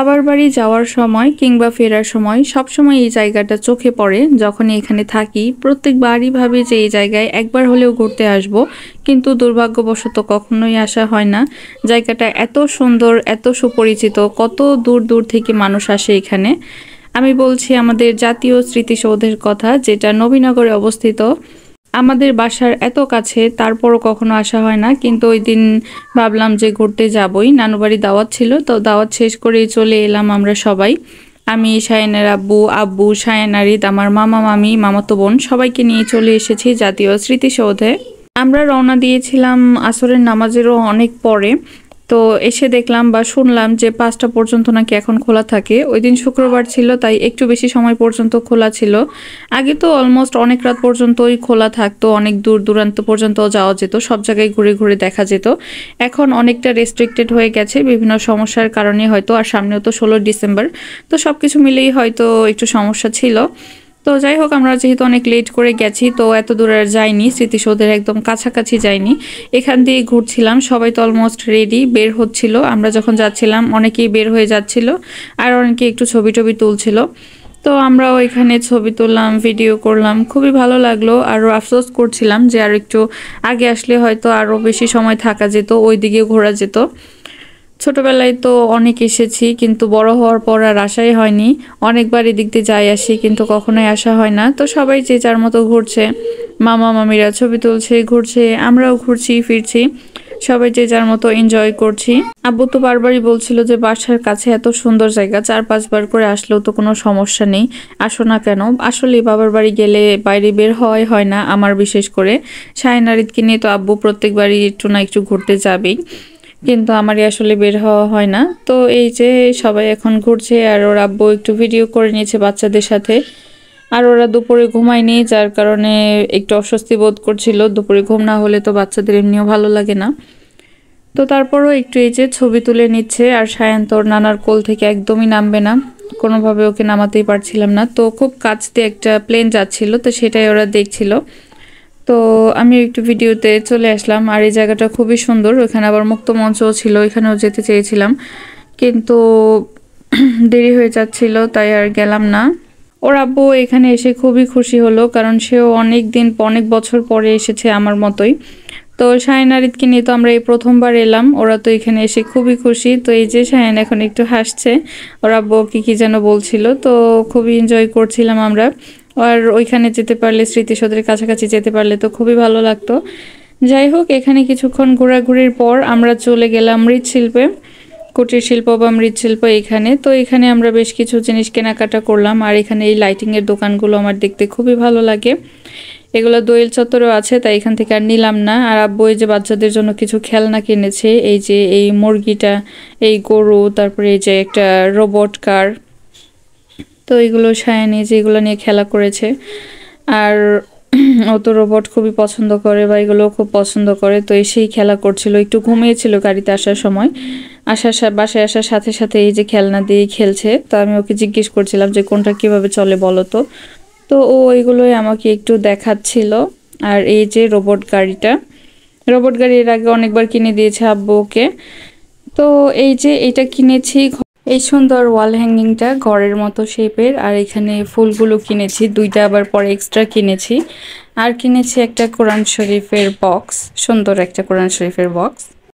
বাবার বাড়ি যাওয়ার সময় কিংবা ফেরার সময় সবসময় এই জায়গাটা চোখে পড়ে। যখনই এখানে থাকি প্রত্যেকবারই ভাবি যে এই জায়গায় একবার হলেও ঘুরতে আসব, কিন্তু দুর্ভাগ্যবশত কখনোই আসা হয় না। জায়গাটা এত সুন্দর, এত সুপরিচিত, কত দূর দূর থেকে মানুষ আসে এখানে। আমি বলছি আমাদের জাতীয় স্মৃতিসৌধের কথা, যেটা নবীনগরে অবস্থিত। আমাদের বাসার এত কাছে, তারপরও কখনো আসা হয় না, কিন্তু ওই দিন ভাবলাম যে ঘুরতে যাবই। নানুবাড়ি দাওয়াত ছিল, তো দাওয়াত শেষ করেই চলে এলাম আমরা সবাই। আমি, শায়নের আব্বু, শায়ন আরিদ, আমার মামা মামি, মামাতো বোন সবাইকে নিয়ে চলে এসেছি জাতীয় স্মৃতিসৌধে। আমরা রওনা দিয়েছিলাম আসরের নামাজেরও অনেক পরে। তো এসে দেখলাম বা শুনলাম যে 5টা পর্যন্ত নাকি এখন খোলা থাকে। ওই দিন শুক্রবার ছিল, তাই একটু বেশি সময় পর্যন্ত খোলা ছিল। আগে তো অলমোস্ট অনেক রাত পর্যন্তই খোলা থাকতো, অনেক দূর দূরান্ত পর্যন্ত যাওয়া যেত, সব জায়গায় ঘুরে ঘুরে দেখা যেত। এখন অনেকটা রেস্ট্রিক্টেড হয়ে গেছে বিভিন্ন সমস্যার কারণে হয়তো, আর সামনেও তো 16 ডিসেম্বর, তো সব কিছু মিলেই হয়তো একটু সমস্যা ছিল। তো যাই হোক, আমরা যেহেতু অনেক লেট করে গেছি, তো এত দূর আর যাইনি, স্মৃতিসৌধের একদম কাছাকাছি যাইনি, এখান দিয়ে ঘুরছিলাম। সবাই তো অলমোস্ট রেডি, বের হচ্ছিল। আমরা যখন যাচ্ছিলাম অনেকেই বের হয়ে যাচ্ছিল, আর অনেকে একটু ছবি টবি তুলছিল। তো আমরাও এখানে ছবি তুললাম, ভিডিও করলাম, খুবই ভালো লাগলো। আরও আফসোস করছিলাম যে আর একটু আগে আসলে হয়তো আরও বেশি সময় থাকা যেত, ওই দিকে ঘোরা যেত। ছোটবেলায় তো অনেক এসেছি, কিন্তু বড় হওয়ার পর আর আসাই হয়নি। অনেকবার এদিক দিয়ে যাই আসি, কিন্তু কখনোই আসা হয় না। তো সবাই যে যার মতো ঘুরছে, মামা মামিরা ছবি তুলছে, ঘুরছে, আমরাও ঘুরছি ফিরছি, সবাই যে যার মতো এনজয় করছি। আব্বু তো বারবারই বলছিল যে বাসার কাছে এত সুন্দর জায়গা, 4-5 বার করে আসলেও তো কোনো সমস্যা নেই, আসো না কেন। আসলে বাবার বাড়ি গেলে বাইরে বের হওয়াই হয় না আমার, বিশেষ করে শাহিন আরিদকে নিয়ে তো আব্বু প্রত্যেকবারই একটু না একটু ঘুরতে যাবেই, কিন্তু আমারই আসলে বের হওয়া হয় না। তো এই যে সবাই এখন ঘুরছে, আর ওর আব্বু একটু ভিডিও করে নিয়েছে বাচ্চাদের সাথে। আর ওরা দুপুরে ঘুমায়নি, যার কারণে একটু অস্বস্তি বোধ করছিল। দুপুরে ঘুম না হলে তো বাচ্চাদের এমনিও ভালো লাগে না। তো তারপরও একটু এই যে ছবি তুলে নিচ্ছে। আর শায়ান তোর নানার কোল থেকে একদমই নামবে না, কোনোভাবে ওকে নামাতেই পারছিলাম না। তো খুব কাছ দিয়ে একটা প্লেন যাচ্ছিল, তো সেটাই ওরা দেখছিল। তো আমি একটু ভিডিওতে চলে আসলাম। আর এই জায়গাটা খুবই সুন্দর, ওখানে আবার মুক্ত মঞ্চও ছিল, এখানেও যেতে চেয়েছিলাম, কিন্তু দেরি হয়ে যাচ্ছিল, তাই আর গেলাম না। ওর আব্বু এখানে এসে খুবই খুশি হলো, কারণ সেও অনেক বছর পরে এসেছে আমার মতোই। তো শাহিন আরিদকে নিয়ে তো আমরা এই প্রথমবার এলাম, ওরা তো এখানে এসে খুবই খুশি। তো এই যে শাহিন এখন একটু হাসছে, ওর আব্বু কি যেন বলছিল, তো খুবই এনজয় করছিলাম আমরা। আর ওইখানে যেতে পারলে, স্মৃতিসৌধের কাছাকাছি যেতে পারলে তো খুবই ভালো লাগতো। যাই হোক, এখানে কিছুক্ষণ ঘোরাঘুরির পর আমরা চলে গেলাম মৃৎশিল্পে, কুটির শিল্প বা মৃৎশিল্প এখানে। তো এখানে আমরা বেশ কিছু জিনিস কেনাকাটা করলাম। আর এখানে এই লাইটিংয়ের দোকানগুলো আমার দেখতে খুবই ভালো লাগে। এগুলো দোয়েল চত্বরেও আছে, তাই এখান থেকে আর নিলাম না। আর আব্বু এই যে বাচ্চাদের জন্য কিছু খেলনা কিনেছে, এই যে এই মুরগিটা, এই গরু, তারপরে এই যে একটা রোবট কার। তো এগুলো শায়ানি যে এগুলো নিয়ে খেলা করেছে। আর ও তো রোবট খুবই পছন্দ করে, বা এগুলো খুব পছন্দ করে, তো এসেই খেলা করছিল। একটু ঘুমিয়েছিল গাড়িতে আসার সময়, বাসায় আসার সাথে সাথে এই যে খেলনা দিয়ে খেলছে। তো আমি ওকে জিজ্ঞেস করছিলাম যে কোনটা কিভাবে চলে বলো তো। তো ও এগুলোই আমাকে একটু দেখাচ্ছিল। আর এই যে রোবট গাড়ি এর আগে অনেকবার কিনে দিয়েছে আব্বু ওকে। তো এই যে এটা কিনেছি, এই সুন্দর ওয়াল হ্যাঙ্গিংটা ঘরের মতো শেপের। আর এখানে ফুলগুলো কিনেছি, 2টা আবার পরে এক্সট্রা কিনেছি। আর কিনেছি একটা কোরআন শরীফের বক্স, সুন্দর একটা কোরআন শরীফের বক্স।